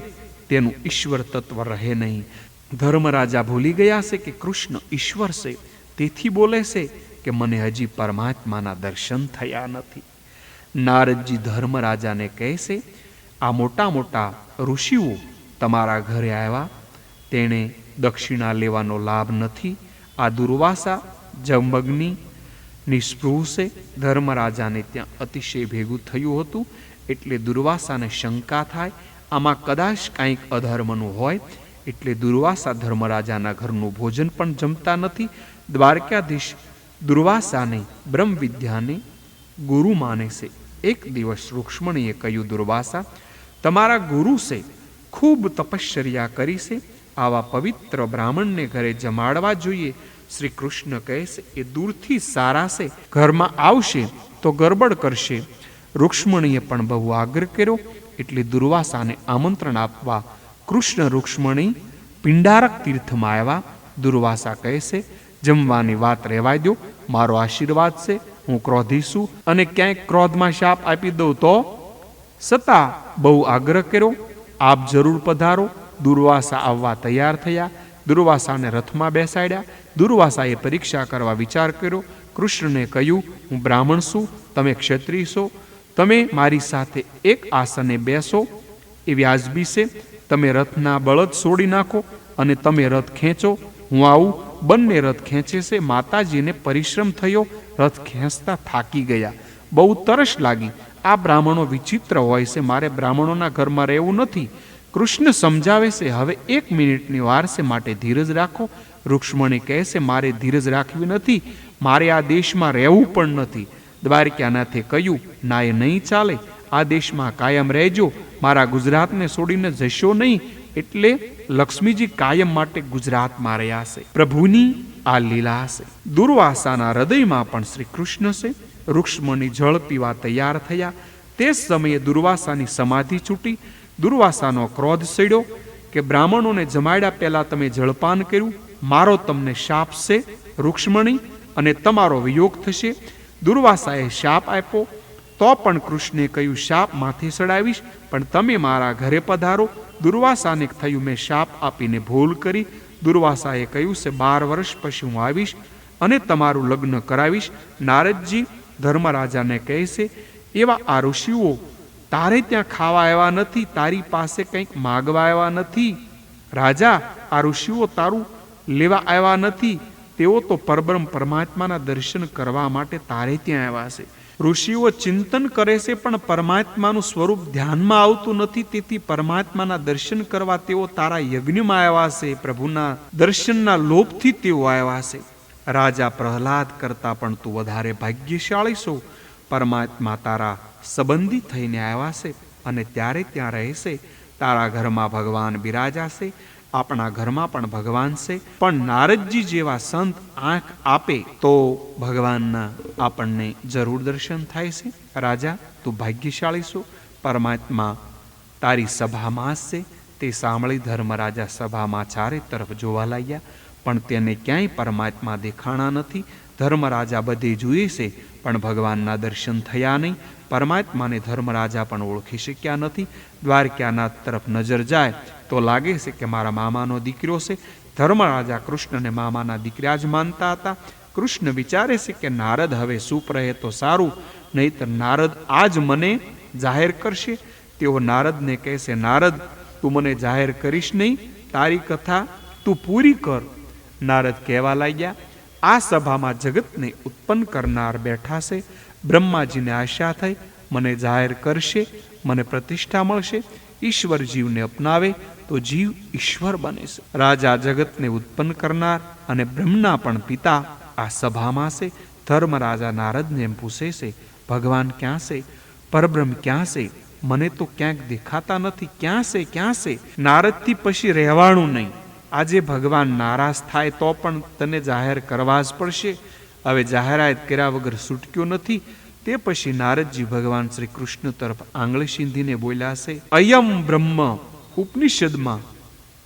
તેનું ઈશ્વર તત્વ રહે નહીં. ધર્મરાજા ભૂલી ગયા છે કે કૃષ્ણ ઈશ્વર છે, તેથી બોલે છે કે મને હજી પરમાત્માના દર્શન થયા નથી. નારદજી ધર્મરાજાને કહે છે, આ મોટા મોટા ઋષિઓ તમારા ઘરે આવ્યા, તેણે દક્ષિણા લેવાનો લાભ નથી. આ દુર્વાસા, જમગ્નિ, નિસ્પૃહ છે. ધર્મરાજાને ત્યાં અતિશય ભેગું થયું હતું. એટલે દુર્વાસાને શંકા થાય, આમાં કદાચ કાંઈક અધર્મનું હોય, એટલે દુર્વાસા ધર્મરાજાના ઘરનું ભોજન પણ જમતા નથી. દ્વારકાધીશ દુર્વાસાને બ્રહ્મ વિદ્યાને ગુરુ માને છે. એક દિવસ રૂક્ષ્મણીએ કહ્યું, દુર્વાસા, તમારા ગુરુ છે, ખૂબ તપશ્ચર્યા કરી છે, આવા પવિત્ર બ્રાહ્મણને ઘરે જમાડવા જોઈએ. શ્રી કૃષ્ણ કહે છે, એ દૂરથી સારા છે, ઘરમાં આવશે તો ગરબડ કરશે. રૂક્ષ્મણીએ પણ બહુ આગ્રહ કર્યો, એટલે દુર્વાસાને આમંત્રણ આપવા કૃષ્ણ રૂક્ષ્મણી પિંડારક તીર્થમાં આવ્યા. દુર્વાસા કહે છે, જમવાની વાત રહેવાય દો, મારો આશીર્વાદ છે, હું ક્રોધી છું અને ક્યાંક ક્રોધમાં શાપ આપી દઉં તો? છતાં બહુ આગ્રહ કર્યો, આપ જરૂર પધારો. દુર્વાસા આવવા તૈયાર થયા. દુર્વાસાને રથમાં બેસાડ્યા. દુર્વાસાએ પરીક્ષા કરવા વિચાર કર્યો. કૃષ્ણને કહ્યું, હું બ્રાહ્મણ છું, તમે ક્ષત્રિય છો, તમે મારી સાથે એક આસને બેસો એ વ્યાજબી છે. તમે રથના બળદ છોડી નાખો અને તમે રથ ખેંચો, હું આવું. બંને રથ ખેંચે છે. માતાજીને પરિશ્રમ થયો, રથ ખેંચતા થાકી ગયા, બહુ તરસ લાગી. આ બ્રાહ્મણો વિચિત્ર હોય છે, મારે બ્રાહ્મણોના ઘરમાં રહેવું નથી. કૃષ્ણ સમજાવે છે, હવે 1 મિનિટની વાર છે, માટે ધીરજ રાખો. રૂક્ષ્મણી કહે છે, મારે ધીરજ રાખવી નથી, મારે આ દેશમાં રહેવું પણ નથી. દ્વારકાનાથે કહ્યું, ના, એ નહીં ચાલે, આ દેશમાં કાયમ રહેજો, મારા ગુજરાતને છોડીને જશો નહીં. એટલે લક્ષ્મીજી કાયમ માટે ગુજરાતમાં રહ્યા છે. પ્રભુની આ લીલા છે. દુર્વાસાના હૃદયમાં પણ શ્રી કૃષ્ણ છે. રૂક્ષ્મણી જળ પીવા તૈયાર થયા. તે સમયે દુર્વાસાની સમાધિ છૂટી. દુર્વાસાનો ક્રોધ સડ્યો કે બ્રાહ્મણોને જમાડ્યા પહેલા તમે જળપાન કર્યું, મારો તમને શાપ છે રૂક્ષ્મણી, અને તમારો વિયોગ થશે. દુર્વાસાએ શાપ આપ્યો, તો પણ કૃષ્ણે કહ્યું, શાપ માથે ચડાવીશ, પણ તમે મારા ઘરે પધારો. દુર્વાસાને થયું, મેં શાપ આપીને ભૂલ કરી. દુર્વાસાએ કહ્યું છે, 12 વર્ષ પછી હું આવીશ અને તમારું લગ્ન કરાવીશ. નારદજી ધર્મરાજાને કહે છે, એવા આ ઋષિઓ તારે ત્યાં ખાવા આવ્યા નથી, તારી પાસે કંઈક માગવા આવ્યા નથી. રાજા, આ ઋષિઓ તારું લેવા આવ્યા નથી, તેઓ તો પરબ્રહ્મ પરમાત્માના દર્શન કરવા માટે તારે ત્યાં આવ્યા છે. ઋષિઓ ચિંતન કરે છે, પણ પરમાત્માનું સ્વરૂપ ધ્યાનમાં આવતું નથી, તેથી પરમાત્માના દર્શન કરવા તેઓ તારા યજ્ઞમાં આવ્યા છે. પ્રભુના દર્શનના લોભથી તેઓ આવ્યા છે. રાજા પ્રહલાદ કરતા પણ તું વધારે ભાગ્યશાળી છો. પરમાત્મા તારા સંબંધી થઈને આવ્યા છે અને ત્યારે ત્યાં રહેશે. તારા ઘરમાં ભગવાન બિરાજાશે, આપણા ઘરમાં પણ ભગવાન છે. પણ નારદજી જેવા સંત આંખ આપે તો ભગવાનના આપણને જરૂર દર્શન થાય છે. રાજા, તું ભાગ્યશાળી છો, પરમાત્મા તારી સભામાં છે. તે સાંભળી ધર્મરાજા સભામાં ચારે તરફ જોવા લાગ્યા, પણ તેને ક્યાંય પરમાત્મા દેખાણા નથી. ધર્મરાજા બધે જુએ છે, પણ ભગવાનના દર્શન થયા નહીં. પરમાત્માને ધર્મરાજા પણ ઓળખી શક્યા નથી. દ્વારકાનાથ તરફ નજર જાય તો લાગે છે કે મારા મામાનો દીકરો છે. ધર્મરાજા કૃષ્ણને મામાના દીકરા જ માનતા હતા. કૃષ્ણ વિચારે છે કે નારદ હવે ચૂપ રહે તો સારું, નહીતર નારદ આજ મને જાહેર કરશે. તેઓ નારદને કહે છે, નારદ, તું મને જાહેર કરીશ નહીં, તારી કથા તું પૂરી કર. નારદ કહેવા લાગ્યા, આ સભામાં જગતને ઉત્પન્ન કરનાર બેઠા છે. બ્રહ્માજીને આશા થઈ, મને જાહેર કરશે, મને પ્રતિષ્ઠા મળશે. ઈશ્વર જીવને અપનાવે તો જીવ ઈશ્વર બને છે. રાજા જગતને ઉત્પન્ન કરનાર અને બ્રહ્મના પણ પિતા આ સભામાં છે. ધર્મરાજા નારદને એમ પૂછે છે, ભગવાન ક્યાં છે? પરબ્રહ્મ ક્યાં છે? મને તો ક્યાંક દેખાતા નથી, ક્યાં છે, ક્યાં છે? નારદથી પછી રહેવાનું નહીં. આજે ભગવાન નારાજ થાય તો પણ તને જાહેર કરવા જ પડશે. હવે જાહેરાત કર્યા વગર છૂટક્યો નથી. તે પછી નારદજી ભગવાન શ્રી કૃષ્ણ તરફ આંગળી સીંધીને બોલ્યા છે, અયમ બ્રહ્મ. ઉપનિષદમાં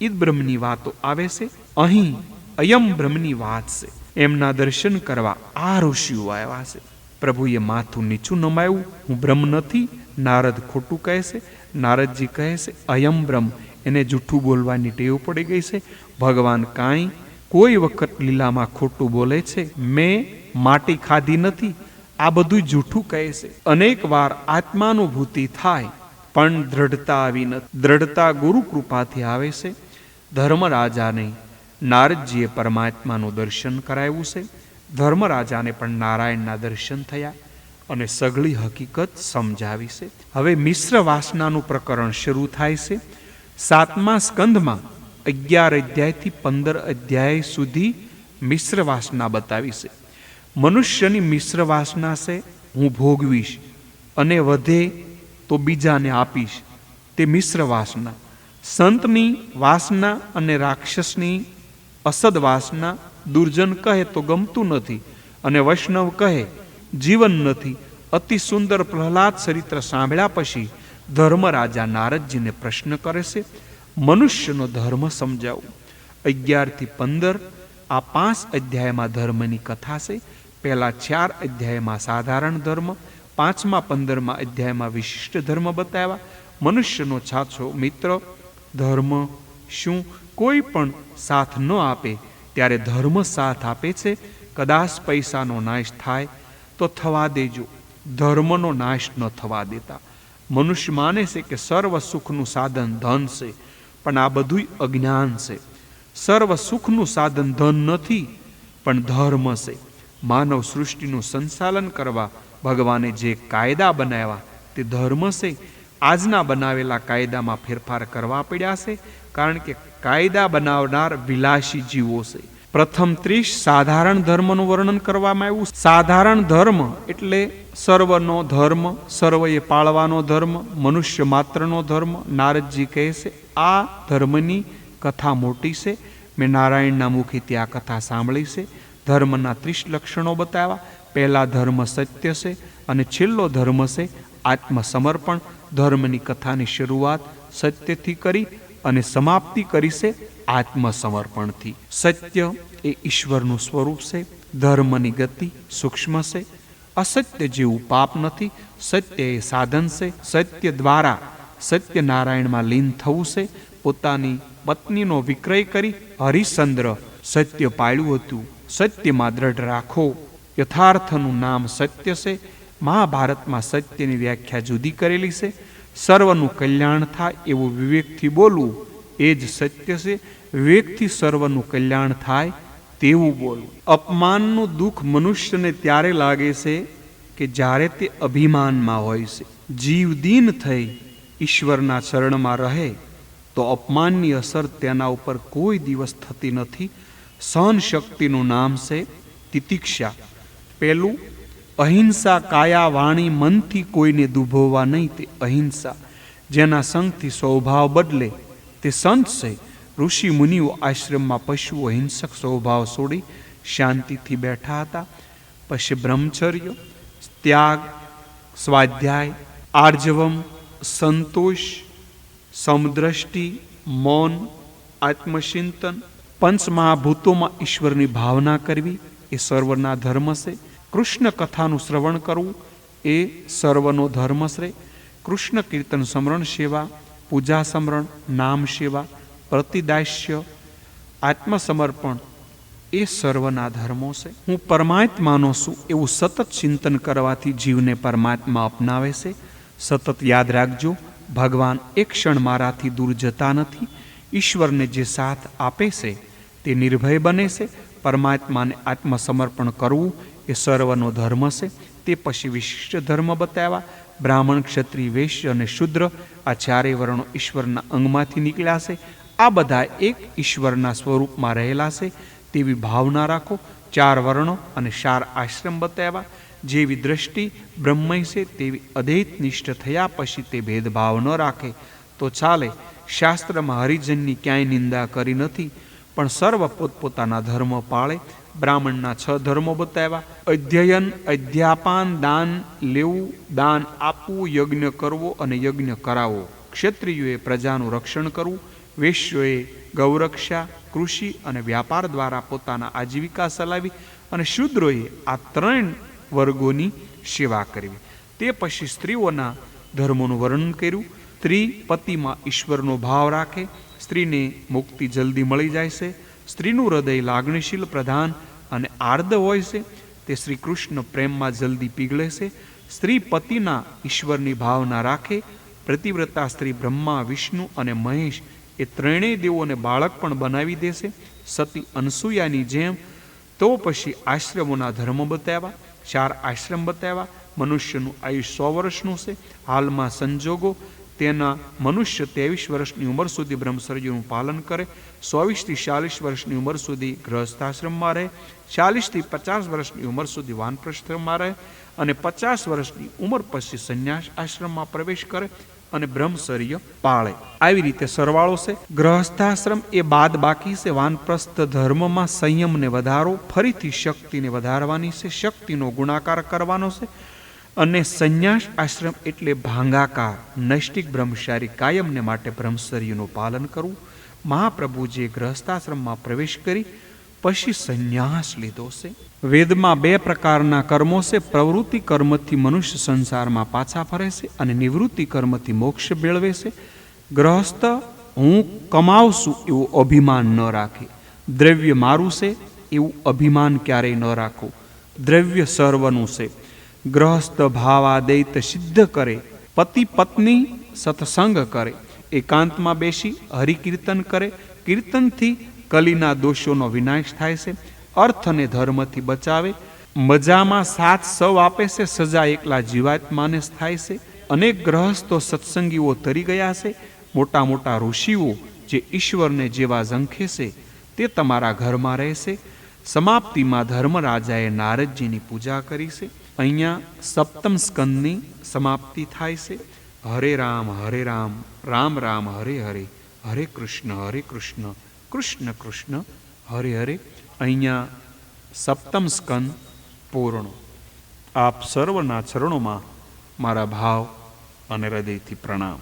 ઈદ બ્રહ્મની વાતો આવે છે, અહીં અયમ બ્રહ્મની વાત છે. એમના દર્શન કરવા આ ઋષિઓ આવ્યા છે. પ્રભુએ માથું નીચું નમાયું, હું બ્રહ્મ નથી. નારદ ખોટું કહે છે. નારદજી કહે છે, અયમ બ્રહ્મ. એને જૂઠું બોલવાની ટેવ પડી ગઈ છે. ભગવાન કાંઈ કોઈ વખત લીલામાં ખોટું બોલે છે? મેં માટી ખાધી નથી. આ બધું જૂઠું કહે છે. અનેક વાર આત્માનુભૂતિ થાય પણ દ્રઢતા આવી નથી. દ્રઢતા ગુરુ કૃપાથી આવે છે. ધર્મરાજાને નારદજીએ પરમાત્માનું દર્શન કરાવ્યું છે. ધર્મરાજાને પણ નારાયણના દર્શન થયા. અને સઘળી હકીકત સમજાવી છે. હવે મિશ્ર વાસનાનું પ્રકરણ શરૂ થાય છે. 7મા સ્કંધમાં 11 અધ્યાયથી 15 અધ્યાય સુધી મિશ્ર વાસના બતાવી છે. મનુષ્યની મિશ્ર વાસના છે હું ભોગવીશ અને વધે તો બીજાને આપીશ, તે મિશ્ર વાસના. સંતની વાસના અને રાક્ષસની અસદ વાસના. દુર્જન કહે તો ગમતું નથી અને વૈષ્ણવ કહે જીવન નથી. અતિ સુંદર પ્રહલાદ ચરિત્ર સાંભળ્યા પછી ધર્મરાજા નારદજીને પ્રશ્ન કરે છે, મનુષ્યનો ધર્મ સમજાવું. 11થી 15 આ 5 અધ્યાયમાં ધર્મની કથા છે. પહેલા 4 અધ્યાયમાં સાધારણ ધર્મ, 5મા 15મા અધ્યાયમાં વિશિષ્ટ ધર્મ બતાવ્યા. મનુષ્યનો સાચો મિત્ર ધર્મ શું? કોઈ પણ સાથ ન આપે ત્યારે ધર્મ સાથ આપે છે. કદાચ પૈસાનો નાશ થાય તો થવા દેજો, ધર્મનો નાશ ન થવા દેતા. મનુષ્ય માને છે કે સર્વ સુખનું સાધન ધન છે, પણ આ બધું અજ્ઞાન છે. સર્વ સુખનું સાધન ધન નથી, પણ ધર્મ છે. માનવ સૃષ્ટિનું સંચાલન કરવા ભગવાને જે કાયદા બનાવ્યા તે ધર્મ છે. આજના બનાવેલા કાયદામાં ફેરફાર કરવા પડ્યા છે, કારણ કે કાયદા બનાવનાર વિલાસી જીવો છે. પ્રથમ 30 સાધારણ ધર્મનું વર્ણન કરવામાં આવ્યું. સાધારણ ધર્મ એટલે સર્વનો ધર્મ, સર્વએ પાળવાનો ધર્મ, મનુષ્ય માત્રનો ધર્મ. નારદજી કહે છે આ ધર્મની કથા મોટી છે. મેં નારાયણના મુખેથી આ કથા સાંભળી છે. ધર્મના 30 લક્ષણો બતાવ્યા. પહેલા ધર્મ સત્ય છે અને છેલ્લો ધર્મ છે આત્મસમર્પણ. ધર્મની કથાની શરૂઆત સત્યથી કરી અને સમાપ્તિ કરી છે આત્મસમર્પણથી. સત્ય એ ઈશ્વરનું સ્વરૂપ છે. ધર્મની ગતિ સૂક્ષ્મ છે. અસત્ય જેવું પાપ નથી. સત્ય એ સાધન છે. સત્ય દ્વારા સત્યનારાયણમાં લીન થવું છે. પોતાની પત્નીનો વિક્રય કરી હરિશ્ચંદ્ર સત્ય પાળ્યું હતું. સત્યમાં દ્રઢ રાખો. યથાર્થનું નામ સત્ય છે. મહાભારતમાં સત્યની વ્યાખ્યા જુદી કરેલી છે. સર્વનું કલ્યાણ થાય એવું વિવેકથી બોલવું એ જ સત્ય છે. વિવેકથી સર્વનું કલ્યાણ થાય તેવું બોલવું. અપમાનનું દુઃખ મનુષ્યને ત્યારે લાગે છે કે જ્યારે તે અભિમાનમાં હોય છે. જીવ દીન થઈ ઈશ્વરના ચરણમાં રહે તો અપમાનની અસર તેના ઉપર કોઈ દિવસ થતી નથી. સહન શક્તિનું નામ છે તિતિક્ષા. પહેલું અહિંસા. કાયા વાણી મનથી કોઈને દુભોવા નહીં, તે અહિંસા. જેના સંગથી સ્વભાવ બદલે તે સંત છે. ઋષિ મુનિઓ આશ્રમમાં પશુઓ હિંસક સ્વભાવ છોડી શાંતિથી બેઠા હતા. પછી બ્રહ્મચર્ય, ત્યાગ, સ્વાધ્યાય, આર્જવમ, સંતોષ, સમદ્રષ્ટિ, મૌન, આત્મચિંતન, પંચમહાભૂતોમાં ઈશ્વરની ભાવના કરવી એ સર્વના ધર્મ છે. કૃષ્ણ કથાનું શ્રવણ કરવું એ સર્વનો ધર્મ છે. કૃષ્ણ કીર્તન સ્મરણ સેવા, પૂજા સ્મરણ, નામ સેવા, પ્રતિદાસ્ય, આત્મસમર્પણ એ સર્વના ધર્મો છે. હું પરમાત્માનો છું એવું સતત ચિંતન કરવાથી જીવને પરમાત્મા અપનાવે છે. સતત યાદ રાખજો, ભગવાન એક ક્ષણ મારાથી દૂર જતા નથી. ઈશ્વરને જે સાથ આપે છે તે નિર્ભય બને છે. પરમાત્માને આત્મસમર્પણ કરવું એ સર્વનો ધર્મ છે. તે પછી વિશિષ્ટ ધર્મ બતાવ્યા. બ્રાહ્મણ, ક્ષત્રિય, વૈશ્ય અને શુદ્ર આ ચારેય વર્ણો ઈશ્વરના અંગમાંથી નીકળ્યા છે. આ બધા એક ઈશ્વરના સ્વરૂપમાં રહેલા છે તેવી ભાવના રાખો. 4 વર્ણો અને 4 આશ્રમ બતાવ્યા. જેવી દ્રષ્ટિ બ્રહ્મય છે તેવી અદ્વૈતનિષ્ઠ થયા પછી તે ભેદભાવ ન રાખે તો ચાલે. શાસ્ત્રમાં હરિજનની ક્યાંય નિંદા કરી નથી, પણ સર્વ પોતપોતાના ધર્મ પાળે. બ્રાહ્મણના 6 ધર્મો બતાવ્યા. અધ્યયન, અધ્યાપાન, દાન લેવું, દાન આપવું, યજ્ઞ કરવો અને યજ્ઞ કરાવવો. ક્ષત્રિયોએ પ્રજાનું રક્ષણ કરવું. વૈશ્યોએ ગૌરક્ષા, કૃષિ અને વ્યાપાર દ્વારા પોતાના આજીવિકા ચલાવી. અને શૂદ્રોએ આ 3 વર્ગોની સેવા કરવી. તે પછી સ્ત્રીઓના ધર્મોનું વર્ણન કર્યું. સ્ત્રી પતિમાં ઈશ્વરનો ભાવ રાખે. સ્ત્રીને મુક્તિ જલ્દી મળી જાય છે. સ્ત્રીનું હૃદય લાગણીશીલ, પ્રધાન અને આર્દ હોય છે. તે શ્રી કૃષ્ણ પ્રેમમાં જલ્દી પીગળે છે. સ્ત્રી પતિના ઈશ્વરની ભાવના રાખે. પ્રતિવ્રતા સ્ત્રી બ્રહ્મા, વિષ્ણુ અને મહેશ એ 3 દેવોને બાળક પણ બનાવી દેશે, સતી અનસૂયાની જેમ. તો પછી આશ્રમોના ધર્મ બતાવ્યા. 4 આશ્રમ બતાવ્યા. મનુષ્યનું આયુષ 100 વર્ષનું છે. હાલમાં સંજોગો તેના મનુષ્ય 23 વર્ષની ઉંમર સુધી બ્રહ્મચર્યનું પાલન કરે, 24 થી 46 વર્ષની ઉંમર સુધી ગૃહસ્થાશ્રમમાં રહે, 40 થી 50 વર્ષની ઉંમર સુધી વાનપ્રસ્થમાં રહે અને 50 વર્ષની ઉંમર પછી સંન્યાસ આશ્રમમાં પ્રવેશ કરે અને બ્રહ્મચર્ય પાળે. આવી રીતે સરવાળો છે. ગૃહસ્થાશ્રમ એ બાદ બાકી છે. વાનપ્રસ્થ ધર્મમાં સંયમને વધારો, ફરીથી શક્તિને વધારવાની છે, શક્તિનો ગુણાકાર કરવાનો છે. અને સંન્યાસ આશ્રમ એટલે ભાંગાકાર નૈષ્ટિક બ્રહ્મચારી કાયમને માટે બ્રહ્મચર્યનું પાલન કરવું. મહાપ્રભુજીએ ગૃહસ્થાશ્રમમાં પ્રવેશ કરી પછી સંન્યાસ લીધો છે. વેદમાં 2 પ્રકારના કર્મો છે. પ્રવૃત્તિ કર્મથી મનુષ્ય સંસારમાં પાછા ફરે છે અને નિવૃત્તિ કર્મથી મોક્ષ મેળવે છે. ગૃહસ્થ હું કમાવશું એવું અભિમાન ન રાખે, દ્રવ્ય મારું છે એવું અભિમાન ક્યારેય ન રાખો. દ્રવ્ય સર્વનું છે. ગૃહસ્થ ભાવાદૈત સિદ્ધ કરે, પતિ પત્ની સત્સંગ કરે, એકાંતમાં બેસી હરિકીર્તન કરે. કીર્તનથી કલીના દોષોનો વિનાશ થાય છે. અર્થ અને ધર્મથી બચાવે. મજામાં સાથ સૌ આપે છે, સજા એકલા જીવાત્માને થાય છે. અનેક ગ્રહસ્થો સત્સંગીઓ તરી ગયા છે. મોટા મોટા ઋષિઓ જે ઈશ્વરને જેવા ઝંખે છે તે તમારા ઘરમાં રહેશે. સમાપ્તિમાં ધર્મરાજાએ નારદજીની પૂજા કરી છે. અહીંયા સપ્તમ સ્કંદની સમાપ્તિ થાય છે. હરે રામ, રામ રામ, હરે હરે, હરે કૃષ્ણ, કૃષ્ણ કૃષ્ણ, હરે હરે. અહીંયા સપ્તમ સ્કંદ પૂર્ણ. આપ સર્વના ચરણોમાં મારા ભાવ અને હૃદયથી પ્રણામ.